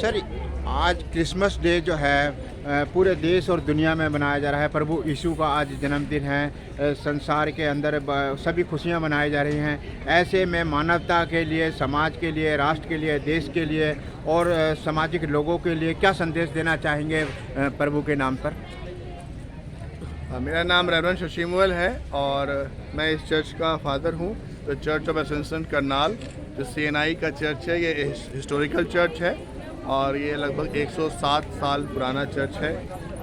Sir, आज Christmas day जो है पूरे देश और दुनिया में मनाया जा रहा है। प्रभु यीशु का आज जन्मदिन है। संसार के अंदर सभी खुशियां मनाई जा रही हैं। ऐसे में मानवता के लिए, समाज के लिए, राष्ट्र के लिए, देश के लिए और सामाजिक लोगों के लिए क्या संदेश देना चाहेंगे प्रभु के नाम पर? मेरा नाम रेवरेंड शशिमुअल है और मैं इस चर्च का फादर हूँ। तो चर्च ऑफ एसेंशन करनाल जो CNI का चर्च है, ये हिस्टोरिकल चर्च है और ये लगभग 107 साल पुराना चर्च है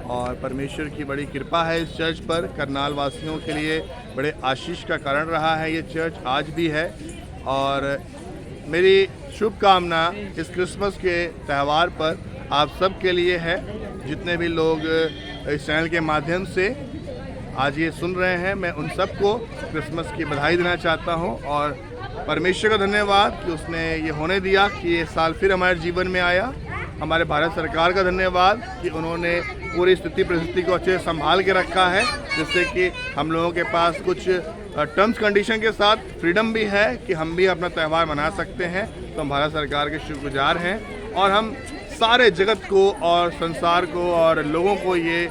और परमेश्वर की बड़ी कृपा है इस चर्च पर। करनाल वासियों के लिए बड़े आशीष का कारण रहा है ये चर्च, आज भी है। और मेरी शुभकामना इस क्रिसमस के त्यौहार पर आप सब के लिए है। जितने भी लोग इस चैनल के माध्यम से आज ये सुन रहे हैं, मैं उन सबको क्रिसमस की बधाई देना चाहता हूँ और परमेश्वर का धन्यवाद कि उसने ये होने दिया कि ये साल फिर हमारे जीवन में आया। हमारे भारत सरकार का धन्यवाद कि उन्होंने पूरी स्थिति परिस्थिति को अच्छे से संभाल के रखा है, जिससे कि हम लोगों के पास कुछ टर्म्स कंडीशन के साथ फ्रीडम भी है कि हम भी अपना त्यौहार मना सकते हैं। तो हम भारत सरकार के शुक्रगुजार हैं और हम सारे जगत को और संसार को और लोगों को ये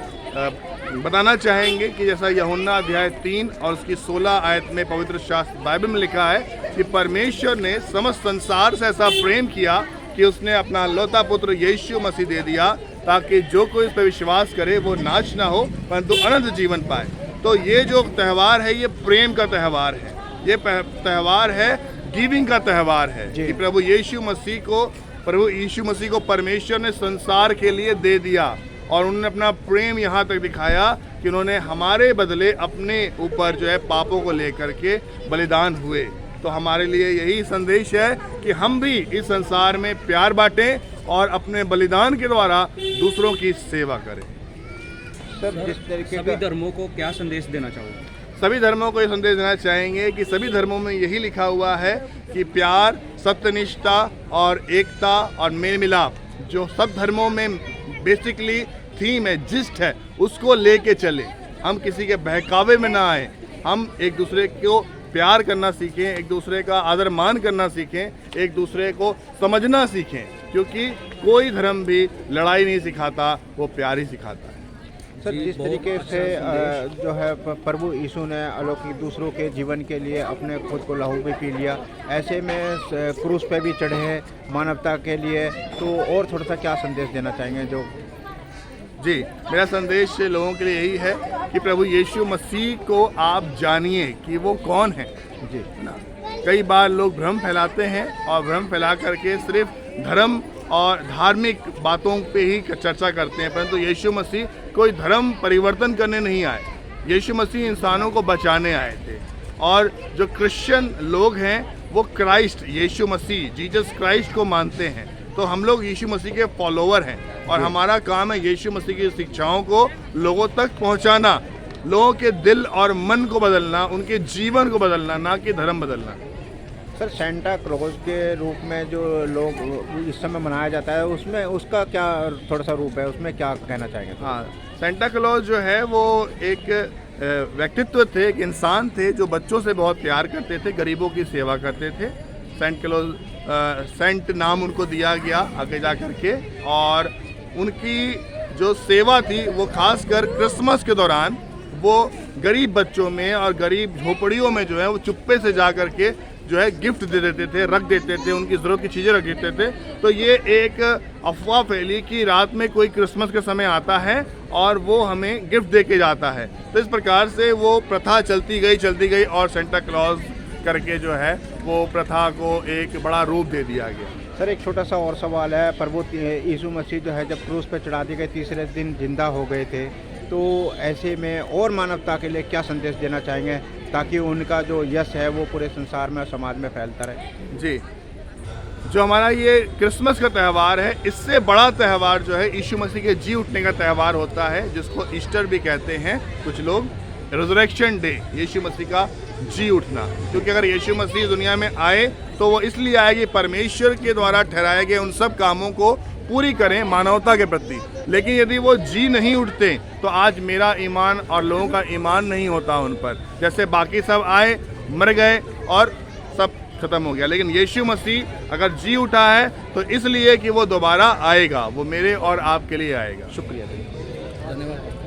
बताना चाहेंगे कि जैसा यूहन्ना अध्याय 3 और उसकी 16 आयत में पवित्र शास्त्र बाइबल में लिखा है कि परमेश्वर ने समस्त संसार से ऐसा प्रेम किया कि उसने अपना लौता पुत्र यीशु मसीह दे दिया, ताकि जो कोई इस पर विश्वास करे वो नाश ना हो परंतु अनंत जीवन पाए। तो ये जो त्यौहार है ये प्रेम का त्यौहार है, ये त्यौहार है गिविंग का त्यौहार है कि प्रभु यीशु मसीह को परमेश्वर ने संसार के लिए दे दिया और उन्होंने अपना प्रेम यहाँ तक दिखाया कि उन्होंने हमारे बदले अपने ऊपर जो है पापों को लेकर के बलिदान हुए। तो हमारे लिए यही संदेश है कि हम भी इस संसार में प्यार बांटें और अपने बलिदान के द्वारा दूसरों की सेवा करें। सर, जिस तरीके सभी धर्मों को क्या संदेश देना चाहोगे? सभी धर्मों को ये संदेश देना चाहेंगे कि सभी धर्मों में यही लिखा हुआ है कि प्यार, सत्यनिष्ठा और एकता और मेल मिलाप, जो सब धर्मों में बेसिकली थीम है, जिस्ट है, उसको लेके चले। हम किसी के बहकावे में ना आए, हम एक दूसरे को प्यार करना सीखें, एक दूसरे का आदर मान करना सीखें, एक दूसरे को समझना सीखें, क्योंकि कोई धर्म भी लड़ाई नहीं सिखाता, वो प्यार ही सिखाता है। सर, जिस तरीके से जो है प्रभु यीशु ने अलौकिक दूसरों के जीवन के लिए अपने खुद को लहू भी पी लिया, ऐसे में क्रूस पे भी चढ़े हैं मानवता के लिए, तो और थोड़ा सा क्या संदेश देना चाहेंगे? जो जी, मेरा संदेश लोगों के लिए यही है कि प्रभु यीशु मसीह को आप जानिए कि वो कौन है। जी ना, कई बार लोग भ्रम फैलाते हैं और भ्रम फैला करके सिर्फ धर्म और धार्मिक बातों पे ही चर्चा करते हैं, परंतु यीशु मसीह कोई धर्म परिवर्तन करने नहीं आए। यीशु मसीह इंसानों को बचाने आए थे और जो क्रिश्चियन लोग हैं वो क्राइस्ट, यीशु मसीह, जीसस क्राइस्ट को मानते हैं। तो हम लोग यीशु मसीह के फॉलोवर हैं और हमारा काम है यीशु मसीह की शिक्षाओं को लोगों तक पहुंचाना, लोगों के दिल और मन को बदलना, उनके जीवन को बदलना, ना कि धर्म बदलना। सर, सेंटा क्लॉज के रूप में जो लोग इस समय मनाया जाता है, उसमें उसका क्या थोड़ा सा रूप है, उसमें क्या कहना चाहेंगे? हाँ, सेंटा क्लॉज जो है वो एक व्यक्तित्व थे, एक इंसान थे जो बच्चों से बहुत प्यार करते थे, गरीबों की सेवा करते थे। सेंट क्लॉज, सेंट नाम उनको दिया गया आगे जा करके, और उनकी जो सेवा थी वो खासकर क्रिसमस के दौरान वो गरीब बच्चों में और गरीब झोपड़ियों में जो है वो चुप्पे से जा करके जो है गिफ्ट दे देते थे, रख देते थे, उनकी ज़रूरत की चीज़ें रख देते थे। तो ये एक अफवाह फैली कि रात में कोई क्रिसमस के समय आता है और वो हमें गिफ्ट दे के जाता है। तो इस प्रकार से वो प्रथा चलती गई और सेंटा क्लॉज करके जो है वो प्रथा को एक बड़ा रूप दे दिया गया। सर, एक छोटा सा और सवाल है। प्रभु यीशु मसीह जो है जब क्रूस पे चढ़ा दिए गए, तीसरे दिन जिंदा हो गए थे, तो ऐसे में और मानवता के लिए क्या संदेश देना चाहेंगे ताकि उनका जो यश है वो पूरे संसार में, समाज में फैलता रहे? जी, जो हमारा ये क्रिसमस का त्यौहार है, इससे बड़ा त्यौहार जो है यीशु मसीह के जी उठने का त्यौहार होता है, जिसको ईस्टर भी कहते हैं कुछ लोग, रिजरेक्शन डे, यीशु मसीह का जी उठना। क्योंकि अगर यीशु मसीह दुनिया में आए तो वो इसलिए आए कि परमेश्वर के द्वारा ठहराए गए उन सब कामों को पूरी करें मानवता के प्रति। लेकिन यदि वो जी नहीं उठते तो आज मेरा ईमान और लोगों का ईमान नहीं होता उन पर। जैसे बाकी सब आए, मर गए और सब ख़त्म हो गया, लेकिन यीशु मसीह अगर जी उठा है तो इसलिए कि वो दोबारा आएगा, वो मेरे और आपके लिए आएगा। शुक्रिया, धन्यवाद।